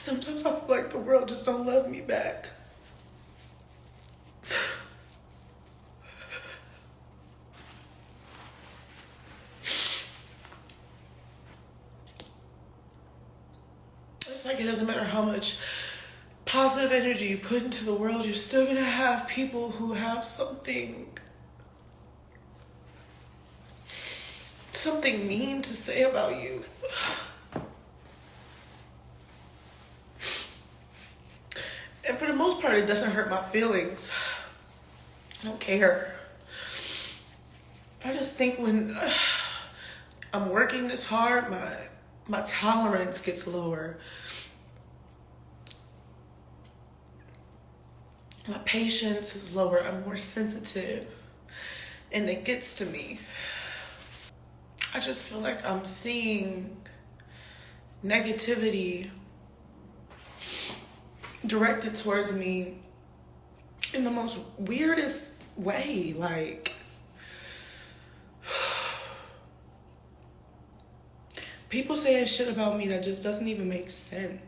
Sometimes I feel like the world just don't love me back. It's like it doesn't matter how much positive energy you put into the world, you're still gonna have people who have something mean to say about you. And for the most part, it doesn't hurt my feelings. I don't care. I just think when I'm working this hard, my tolerance gets lower. My patience is lower. I'm more sensitive. And it gets to me. I just feel like I'm seeing negativity directed towards me in the most weirdest way. Like, people saying shit about me that just doesn't even make sense.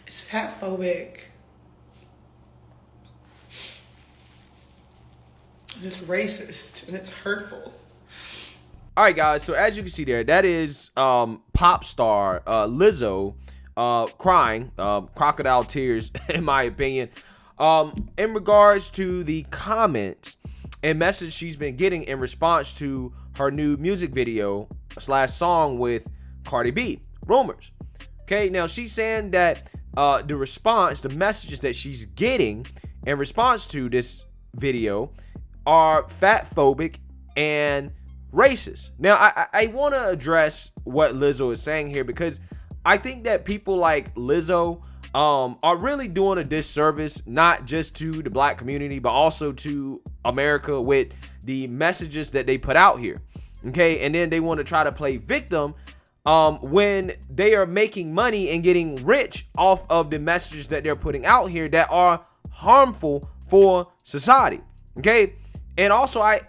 It's fatphobic. And it's racist and it's hurtful. All right, guys. So as you can see there, that is pop star Lizzo crying, crocodile tears, in my opinion, in regards to the comments and message she's been getting in response to her new music video / song with Cardi B, Rumors. Okay, now she's saying that the messages that she's getting in response to this video are fatphobic and racist. Now, I want to address what Lizzo is saying here, because I think that people like Lizzo are really doing a disservice, not just to the black community, but also to America with the messages that they put out here. Okay, and then they want to try to play victim when they are making money and getting rich off of the messages that they're putting out here that are harmful for society. Okay, and also I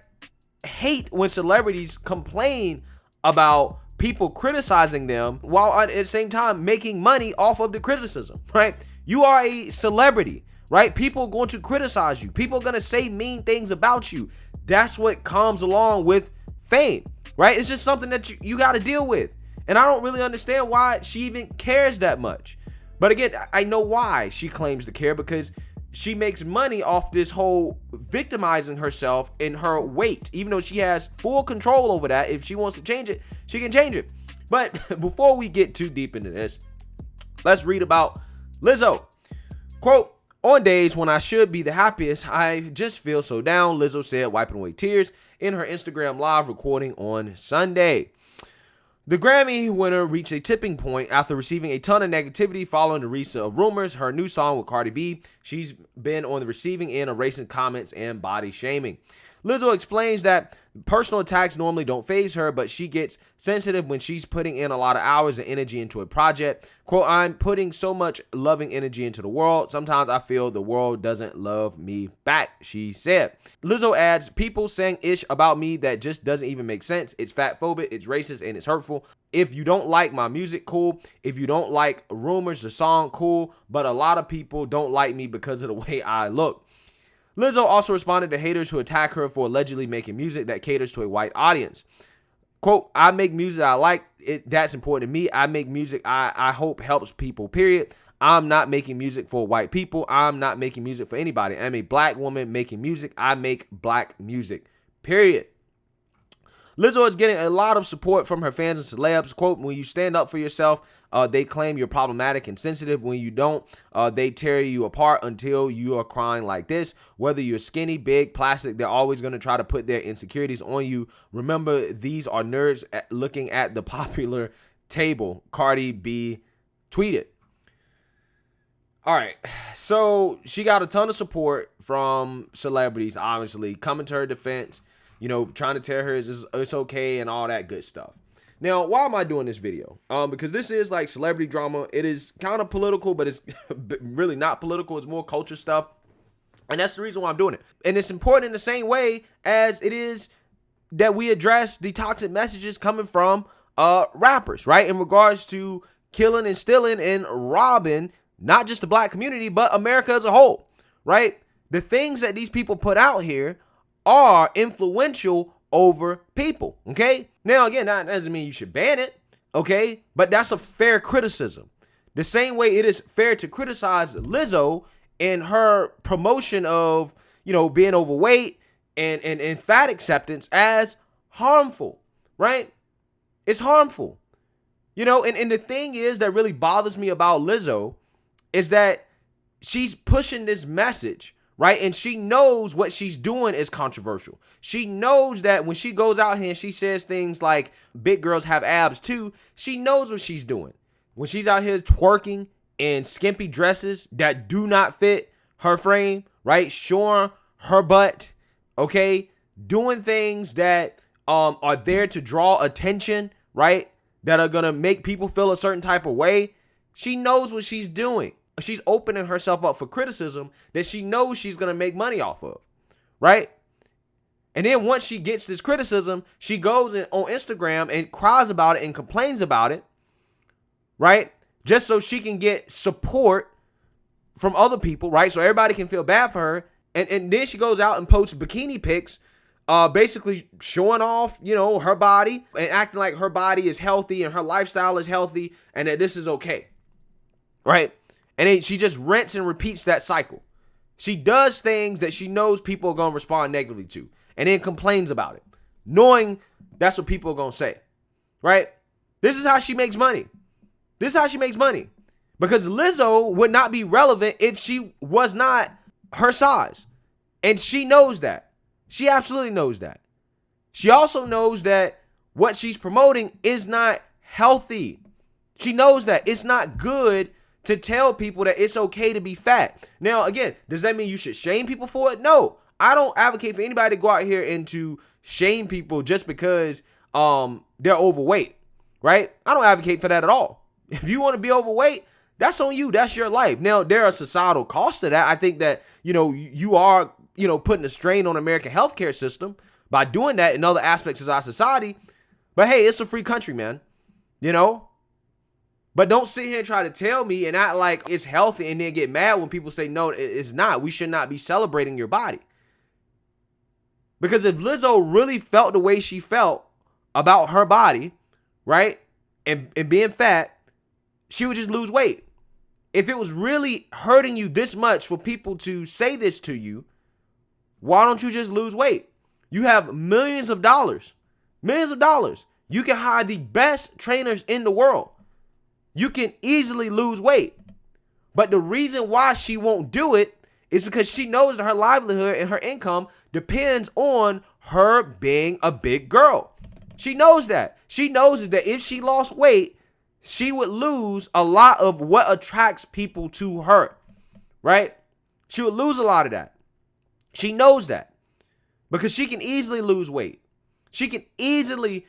hate when celebrities complain about people criticizing them while at the same time making money off of the criticism, right? You are a celebrity, right? People are going to criticize you. People are going to say mean things about you. That's what comes along with fame, right? It's just something that you got to deal with. And I don't really understand why she even cares that much. But again, I know why she claims to care, because she makes money off this whole victimizing herself in her weight, even though she has full control over that. If she wants to change it, she can change it. But before we get too deep into this, let's read about Lizzo. Quote, "On days when I should be the happiest, I just feel so down," Lizzo said, wiping away tears in her Instagram live recording on Sunday. The Grammy winner reached a tipping point after receiving a ton of negativity following the release of Rumors, her new song with Cardi B. She's been on the receiving end of racist comments and body shaming. Lizzo explains that personal attacks normally don't faze her, but she gets sensitive when she's putting in a lot of hours and energy into a project. Quote, "I'm putting so much loving energy into the world. Sometimes I feel the world doesn't love me back," she said. Lizzo adds, "People saying ish about me that just doesn't even make sense. It's fatphobic, it's racist, and it's hurtful. If you don't like my music, cool. If you don't like Rumors, the song, cool. But a lot of people don't like me because of the way I look." Lizzo also responded to haters who attack her for allegedly making music that caters to a white audience. Quote, "I make music I like. That's important to me. I make music I hope helps people, period. I'm not making music for white people. I'm not making music for anybody. I'm a black woman making music. I make black music, period." Lizzo is getting a lot of support from her fans and celebs. Quote, "When you stand up for yourself, they claim you're problematic and sensitive. When you don't, they tear you apart until you are crying like this. Whether you're skinny, big, plastic, they're always going to try to put their insecurities on you. Remember, these are nerds looking at the popular table," Cardi B tweeted. All right, so she got a ton of support from celebrities, obviously, coming to her defense, you know, trying to tell her it's okay and all that good stuff. Now, why am I doing this video? Because this is like celebrity drama. It is kind of political, but it's really not political. It's more culture stuff. And that's the reason why I'm doing it. And it's important in the same way as it is that we address the toxic messages coming from rappers, right? In regards to killing and stealing and robbing not just the black community, but America as a whole, right? The things that these people put out here are influential over people, okay? Now, again, that doesn't mean you should ban it, okay? But that's a fair criticism. The same way it is fair to criticize Lizzo and her promotion of, being overweight and fat acceptance as harmful, right? It's harmful. And the thing is that really bothers me about Lizzo is that she's pushing this message, right? And she knows what she's doing is controversial. She knows that when she goes out here and she says things like big girls have abs too, she knows what she's doing. When she's out here twerking in skimpy dresses that do not fit her frame, right? Showing her butt, okay? Doing things that are there to draw attention, right? That are going to make people feel a certain type of way. She knows what she's doing. She's opening herself up for criticism that she knows she's going to make money off of, right? And then once she gets this criticism, she goes on Instagram and cries about it and complains about it, right? Just so she can get support from other people, right? So everybody can feel bad for her. And then she goes out and posts bikini pics, basically showing off, her body and acting like her body is healthy and her lifestyle is healthy and that this is okay, right? And then she just rinses and repeats that cycle. She does things that she knows people are going to respond negatively to and then complains about it, knowing that's what people are going to say, right? This is how she makes money. This is how she makes money. Because Lizzo would not be relevant if she was not her size. And she knows that. She absolutely knows that. She also knows that what she's promoting is not healthy. She knows that it's not good to tell people that it's okay to be fat. Now, again, does that mean you should shame people for it? No, I don't advocate for anybody to go out here and to shame people just because they're overweight, right? I don't advocate for that at all. If you want to be overweight, that's on you. That's your life. Now, there are societal costs to that. I think that, you are, putting a strain on American healthcare system by doing that in other aspects of our society. But hey, it's a free country, man. But don't sit here and try to tell me and act like it's healthy and then get mad when people say, no, it's not. We should not be celebrating your body. Because if Lizzo really felt the way she felt about her body, right, and being fat, she would just lose weight. If it was really hurting you this much for people to say this to you, why don't you just lose weight? You have millions of dollars. Millions of dollars. You can hire the best trainers in the world. You can easily lose weight. But the reason why she won't do it is because she knows that her livelihood and her income depends on her being a big girl. She knows that. She knows that if she lost weight, she would lose a lot of what attracts people to her, right? She would lose a lot of that. She knows that because she can easily lose weight. She can easily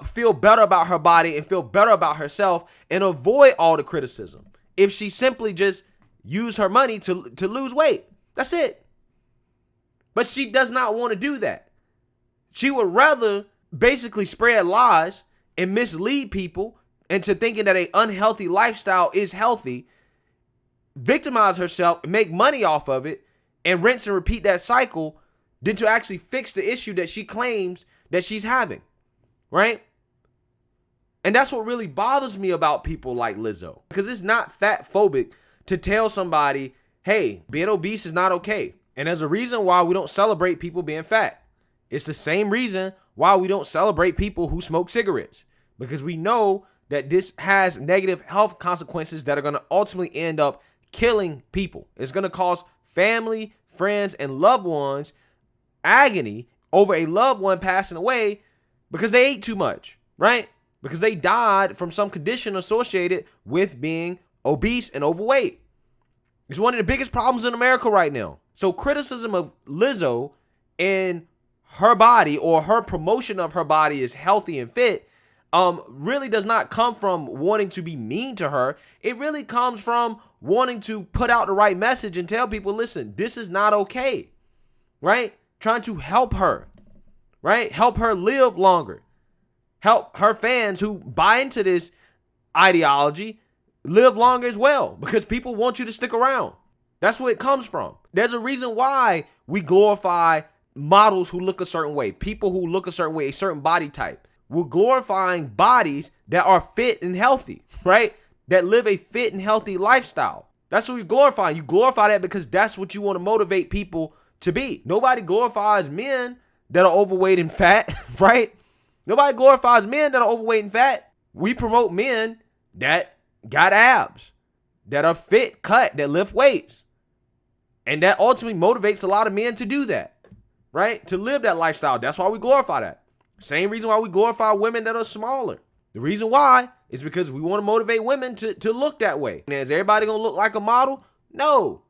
feel better about her body and feel better about herself and avoid all the criticism if she simply just used her money to lose weight. That's it. But she does not want to do that. She would rather basically spread lies and mislead people into thinking that an unhealthy lifestyle is healthy, victimize herself, make money off of it, and rinse and repeat that cycle than to actually fix the issue that she claims that she's having, right? And that's what really bothers me about people like Lizzo, because it's not fatphobic to tell somebody, hey, being obese is not okay. And there's a reason why we don't celebrate people being fat. It's the same reason why we don't celebrate people who smoke cigarettes, because we know that this has negative health consequences that are going to ultimately end up killing people. It's going to cause family, friends, and loved ones agony over a loved one passing away because they ate too much, right? Because they died from some condition associated with being obese and overweight. It's one of the biggest problems in America right now. So criticism of Lizzo and her body or her promotion of her body is healthy and fit really does not come from wanting to be mean to her. It really comes from wanting to put out the right message and tell people, listen, this is not okay, right? Trying to help her, right? Help her live longer. Help her fans who buy into this ideology live longer as well, because people want you to stick around. That's where it comes from. There's a reason why we glorify models who look a certain way, people who look a certain way, a certain body type. We're glorifying bodies that are fit and healthy, right? That live a fit and healthy lifestyle. That's what we glorify. You glorify that because that's what you want to motivate people to be. Nobody glorifies men that are overweight and fat, right? Nobody glorifies men that are overweight and fat. We promote men that got abs, that are fit, cut, that lift weights. And that ultimately motivates a lot of men to do that, right? To live that lifestyle. That's why we glorify that. Same reason why we glorify women that are smaller. The reason why is because we want to motivate women to look that way. And is everybody going to look like a model? No.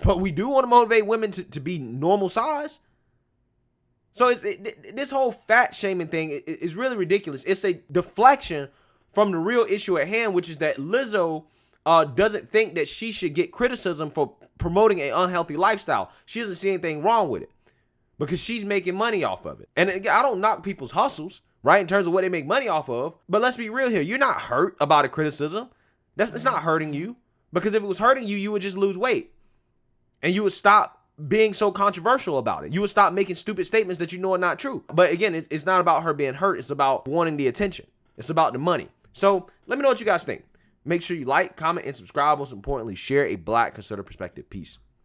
But we do want to motivate women to be normal size. So this whole fat shaming thing is really ridiculous. It's a deflection from the real issue at hand, which is that Lizzo doesn't think that she should get criticism for promoting an unhealthy lifestyle. She doesn't see anything wrong with it because she's making money off of it. And I don't knock people's hustles, right, in terms of what they make money off of. But let's be real here. You're not hurt about a criticism. It's not hurting you, because if it was hurting you, you would just lose weight and you would stop being so controversial about it. You would stop making stupid statements that you know are not true. But again, it's not about her being hurt. It's about wanting the attention. It's about the money. So let me know what you guys think. Make sure you like, comment, and subscribe. Most importantly, share a Black conservative perspective. Peace.